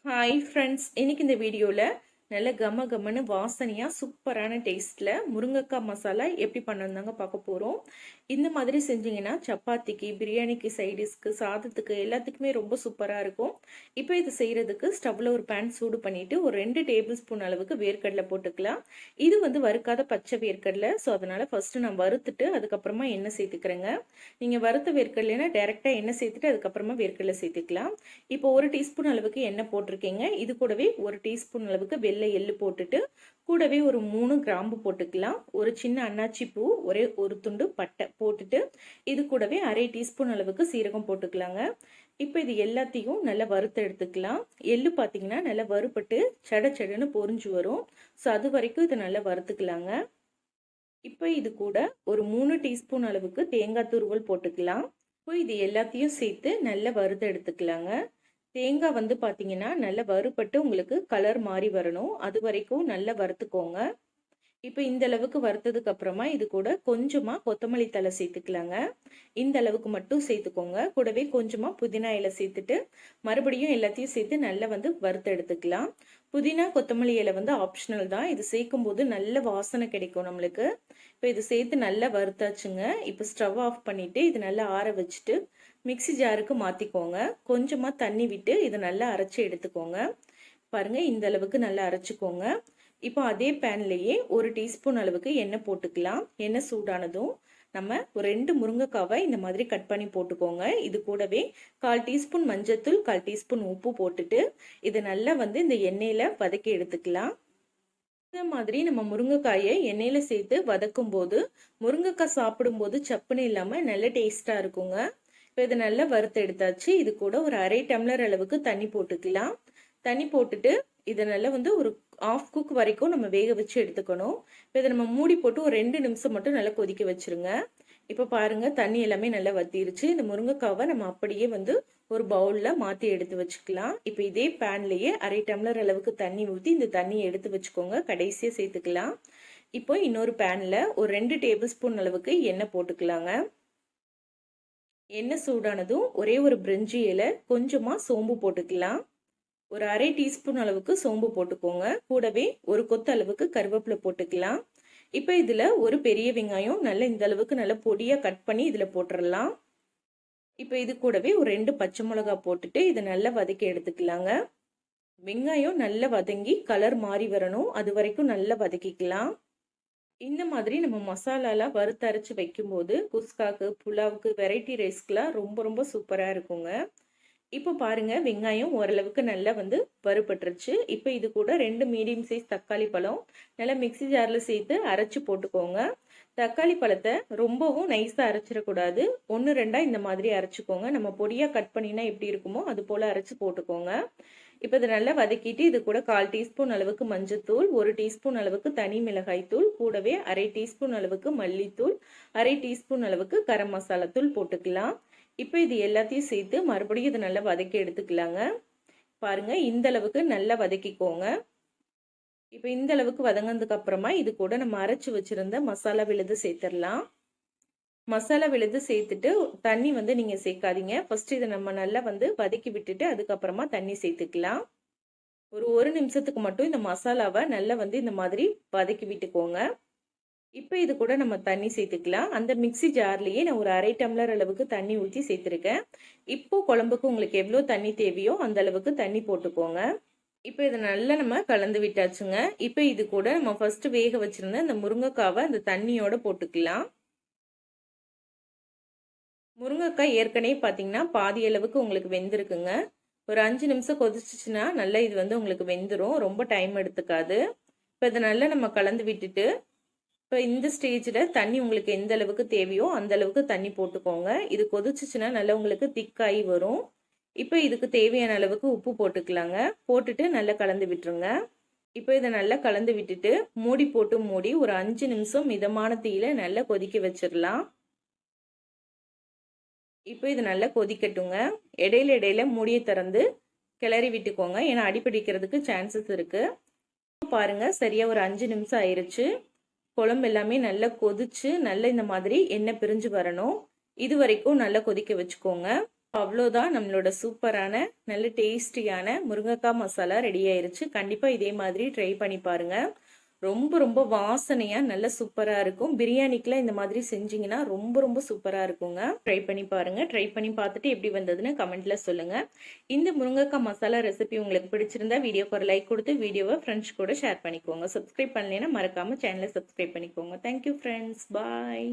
Hi friends, இன்னைக்கு இந்த வீடியோவில் நல்ல கம கமன்னு வாசனையாக சூப்பரான டேஸ்ட்டில் முருங்கைக்காய் மசாலா எப்படி பண்ணணுந்தாங்க பார்க்க போகிறோம். இந்த மாதிரி செஞ்சிங்கன்னா சப்பாத்திக்கு, பிரியாணிக்கு, சைடிஷ்க்கு, சாதத்துக்கு எல்லாத்துக்குமே ரொம்ப சூப்பராக இருக்கும். இப்போ இது செய்கிறதுக்கு ஸ்டவ்வில் ஒரு பேன் சூடு பண்ணிவிட்டு ஒரு 2 டேபிள் ஸ்பூன் அளவுக்கு வேர்க்கடலை போட்டுக்கலாம். இது வறுக்காத பச்சை வேர்க்கடலை. ஸோ அதனால் ஃபஸ்ட்டு நான் வறுத்துட்டு அதுக்கப்புறமா எண்ணெய் சேர்த்துக்கிறேங்க. நீங்கள் வறுத்த வேர்க்கடலைன்னா டேரெக்டாக எண்ணெய் சேர்த்துட்டு அதுக்கப்புறமா வேர்க்கடலை சேர்த்துக்கலாம். இப்போ 1 டீஸ்பூன் அளவுக்கு எண்ணெய் போட்டிருக்கீங்க. இது கூடவே 1 டீஸ்பூன் அளவுக்கு வெள்ளை எள்ளு போட்டுட்டு கூடவே ஒரு 3 கிராம்பு போட்டுக்கலாம். ஒரு சின்ன அன்னாச்சி பூ, ஒரே ஒரு துண்டு பட்டை போட்டுட்டு இது கூடவே 1/2 டீஸ்பூன் அளவுக்கு சீரகம் போட்டுக்கலாங்க. இப்போ இது எல்லாத்தையும் நல்லா வறுத்து எடுத்துக்கலாம். எள்ளு பார்த்தீங்கன்னா நல்லா வறுபட்டு சடன்னு பொரிஞ்சு வரும். ஸோ அது வரைக்கும் இதை நல்லா வறுத்துக்கலாங்க. இப்போ இது கூட ஒரு 3 டீஸ்பூன் அளவுக்கு தேங்காய் துருவல் போட்டுக்கலாம். இப்போ இது எல்லாத்தையும் சேர்த்து நல்லா வறுத்து எடுத்துக்கலாங்க. தேங்காய் பார்த்தீங்கன்னா நல்லா வறுபட்டு உங்களுக்கு கலர் மாறி வரணும். அது வரைக்கும் நல்லா வறுத்துக்கோங்க. இப்போ இந்த அளவுக்கு வறுத்ததுக்கு அப்புறமா இது கூட கொஞ்சமா கொத்தமல்லி தழை சேர்த்துக்கலாங்க. இந்த அளவுக்கு மட்டும் சேர்த்துக்கோங்க. கூடவே கொஞ்சமா புதினா இலை சேர்த்துட்டு மறுபடியும் எல்லாத்தையும் சேர்த்து நல்லா வறுத்து எடுத்துக்கலாம். புதினா கொத்தமல்லி இலை ஆப்ஷனல் தான். இது சேர்க்கும் போது நல்ல வாசனை கிடைக்கும் நம்மளுக்கு. இப்போ இது சேர்த்து நல்லா வறுத்தாச்சுங்க. இப்போ ஸ்டவ் ஆஃப் பண்ணிட்டு இது நல்லா ஆற வச்சுட்டு மிக்சி ஜாருக்கு மாற்றிக்கோங்க. கொஞ்சமாக தண்ணி விட்டு இதை நல்லா அரைச்சி எடுத்துக்கோங்க. பாருங்கள், இந்த அளவுக்கு நல்லா அரைச்சிக்கோங்க. இப்போ அதே பேன்லேயே 1 டீஸ்பூன் அளவுக்கு எண்ணெய் போட்டுக்கலாம். எண்ணெய் சூடானதும் நம்ம ஒரு 2 முருங்கைக்காவை இந்த மாதிரி கட் பண்ணி போட்டுக்கோங்க. இது கூடவே 1/4 டீஸ்பூன் மஞ்சத்தூள், 1/4 டீஸ்பூன் உப்பு போட்டுட்டு இதை நல்லா இந்த எண்ணெயில் வதக்கி எடுத்துக்கலாம். இந்த மாதிரி நம்ம முருங்கைக்காயை எண்ணெயில் சேர்த்து வதக்கும் போது முருங்கைக்காய் சாப்பிடும்போது சப்புன்னு இல்லாமல் நல்ல டேஸ்ட்டாக இருக்குங்க. இப்போ இதை நல்லா வறுத்து எடுத்தாச்சு. இது கூட ஒரு 1/2 டம்ளர் அளவுக்கு தண்ணி போட்டுக்கலாம். தண்ணி போட்டுட்டு இதை நல்லா ஒரு 1/2 குக் வரைக்கும் நம்ம வேக வச்சு எடுத்துக்கணும். இப்போ இதை நம்ம மூடி போட்டு ஒரு 2 நிமிஷம் மட்டும் நல்லா கொதிக்க வச்சிருங்க. இப்போ பாருங்க, தண்ணி எல்லாமே நல்லா வத்திருச்சு. இந்த முருங்கைக்காவை நம்ம அப்படியே ஒரு பவுலில் மாற்றி எடுத்து வச்சுக்கலாம். இப்போ இதே பேன்லேயே 1/2 டம்ளர் அளவுக்கு தண்ணி ஊற்றி இந்த தண்ணியை எடுத்து வச்சுக்கோங்க. கடைசியாக சேர்த்துக்கலாம். இப்போ இன்னொரு பேனில் ஒரு 2 டேபிள் ஸ்பூன் அளவுக்கு எண்ணெய் போட்டுக்கலாங்க. எண்ணெய் சூடானதும் ஒரே ஒரு பிரிஞ்சி இலை, கொஞ்சமாக சோம்பு போட்டுக்கலாம். ஒரு 1/2 டீஸ்பூன் அளவுக்கு சோம்பு போட்டுக்கோங்க. கூடவே ஒரு கொத்து அளவுக்கு கருவேப்பிலை போட்டுக்கலாம். இப்போ இதில் ஒரு பெரிய வெங்காயம் நல்ல இந்த அளவுக்கு நல்ல பொடியாக கட் பண்ணி இதில் போட்டுடலாம். இப்போ இது கூடவே ஒரு 2 பச்சை மிளகா போட்டுட்டு இதை நல்லா வதக்கி எடுத்துக்கலாங்க. வெங்காயம் நல்லா வதங்கி கலர் மாறி வரணும். அது வரைக்கும் நல்லா வதக்கிக்கலாம். இந்த மாதிரி நம்ம மசாலாலாம் வறுத்தரைச்சி வைக்கும்போது குஸ்காக்கு, புலாவுக்கு, வெரைட்டி ரைஸ்க்குலாம் ரொம்ப ரொம்ப சூப்பராக இருக்குங்க. இப்போ பாருங்க, வெங்காயம் ஓரளவுக்கு நல்லா வறுபட்டுருச்சு. இப்போ இது கூட 2 மீடியம் சைஸ் தக்காளி பழம் நல்லா மிக்சி ஜாரில் சேர்த்து அரைச்சி போட்டுக்கோங்க. தக்காளி பழத்தை ரொம்பவும் நைஸாக அரைச்சிடக்கூடாது. 1 2 இந்த மாதிரி அரைச்சிக்கோங்க. நம்ம பொடியாக கட் பண்ணினா எப்படி இருக்குமோ அது போல் அரைச்சி போட்டுக்கோங்க. இப்போ இதை நல்லா வதக்கிட்டு இது கூட 1/4 டீஸ்பூன் அளவுக்கு மஞ்சத்தூள், 1 டீஸ்பூன் அளவுக்கு தனி மிளகாய் தூள், கூடவே 1/2 டீஸ்பூன் அளவுக்கு மல்லித்தூள், 1/2 டீஸ்பூன் அளவுக்கு கரம் மசாலா தூள் போட்டுக்கலாம். இப்போ இது எல்லாத்தையும் சேர்த்து மறுபடியும் இதை நல்லா வதக்கி எடுத்துக்கலாங்க. பாருங்க, இந்த அளவுக்கு நல்லா வதக்கிக்கோங்க. இப்போ இந்த அளவுக்கு வதங்கினதுக்கு அப்புறமா இது கூட நம்ம அரைச்சி வச்சிருந்த மசாலா விழுது சேர்த்துடலாம். மசாலா விழுது சேர்த்துட்டு தண்ணி நீங்கள் சேர்க்காதீங்க. ஃபர்ஸ்ட் இதை நம்ம நல்லா வதக்கி விட்டுட்டு அதுக்கப்புறமா தண்ணி சேர்த்துக்கலாம். ஒரு நிமிஷத்துக்கு மட்டும் இந்த மசாலாவை நல்லா இந்த மாதிரி வதக்கி விட்டுக்கோங்க. இப்போ இது கூட நம்ம தண்ணி சேர்த்துக்கலாம். அந்த மிக்சி ஜார்லேயே நான் ஒரு 1/2 டம்ளர் அளவுக்கு தண்ணி ஊற்றி சேர்த்துருக்கேன். இப்போ குழம்புக்கு உங்களுக்கு எவ்வளோ தண்ணி தேவையோ அந்த அளவுக்கு தண்ணி போட்டுக்கோங்க. இப்போ இதை நல்லா நம்ம கலந்து விட்டாச்சுங்க. இப்போ இது கூட நம்ம ஃபர்ஸ்ட் வேக வச்சிருந்த இந்த முருங்கைக்காவை அந்த தண்ணியோட போட்டுக்கலாம். முருங்கைக்காய் ஏற்கனவே பார்த்தீங்கன்னா பாதி அளவுக்கு உங்களுக்கு வெந்திருக்குங்க. ஒரு 5 நிமிஷம் கொதிச்சிச்சுன்னா நல்லா இது உங்களுக்கு வெந்துடும். ரொம்ப டைம் எடுத்துக்காது. இப்போ இதை நல்லா நம்ம கலந்து விட்டுட்டு இப்போ இந்த ஸ்டேஜில் தண்ணி உங்களுக்கு எந்த அளவுக்கு தேவையோ அந்த அளவுக்கு தண்ணி போட்டுக்கோங்க. இது கொதிச்சிச்சுன்னா நல்லா உங்களுக்கு திக்காகி வரும். இப்போ இதுக்கு தேவையான அளவுக்கு உப்பு போட்டுக்கலாங்க. போட்டுட்டு நல்லா கலந்து விட்டுருங்க. இப்போ இதை நல்லா கலந்து விட்டுட்டு மூடி போட்டு மூடி ஒரு 5 நிமிஷம் மிதமான தீயில நல்லா கொதிக்க வச்சிடலாம். இப்போ இது நல்லா கொதிக்கட்டுங்க. இடையில மூடியை திறந்து கிளறி விட்டுக்கோங்க. ஏன்னா அடிப்பிடிக்கிறதுக்கு சான்சஸ் இருக்கு. பாருங்க, சரியா ஒரு 5 நிமிஷம் ஆயிருச்சு. குழம்பு எல்லாமே நல்லா கொதிச்சு நல்லா இந்த மாதிரி எண்ணெய் பிரிஞ்சு வரணும். இது வரைக்கும் நல்லா கொதிக்க வச்சுக்கோங்க. அவ்வளோதான், நம்மளோட சூப்பரான நல்ல டேஸ்டியான முருங்கைக்காய் மசாலா ரெடி ஆயிருச்சு. கண்டிப்பாக இதே மாதிரி ட்ரை பண்ணி பாருங்க. ரொம்ப ரொம்ப வாசனையாக நல்ல சூப்பராக இருக்கும். பிரியாணிக்கெலாம் இந்த மாதிரி செஞ்சிங்கன்னா ரொம்ப ரொம்ப சூப்பராக இருக்குங்க. ட்ரை பண்ணி பாருங்கள். ட்ரை பண்ணி பார்த்துட்டு எப்படி வந்ததுன்னு கமெண்ட்டில் சொல்லுங்கள். இந்த முருங்கைக்காய் மசாலா ரெசிபி உங்களுக்கு பிடிச்சிருந்தா வீடியோக்கு ஒரு லைக் கொடுத்து வீடியோவை ஃப்ரெண்ட்ஸ் கூட ஷேர் பண்ணிக்கோங்க. சப்ஸ்கிரைப் பண்ணலைன்னா மறக்காமல் சேனலை சப்ஸ்கிரைப் பண்ணிக்கோங்க. Thank you friends. பாய்.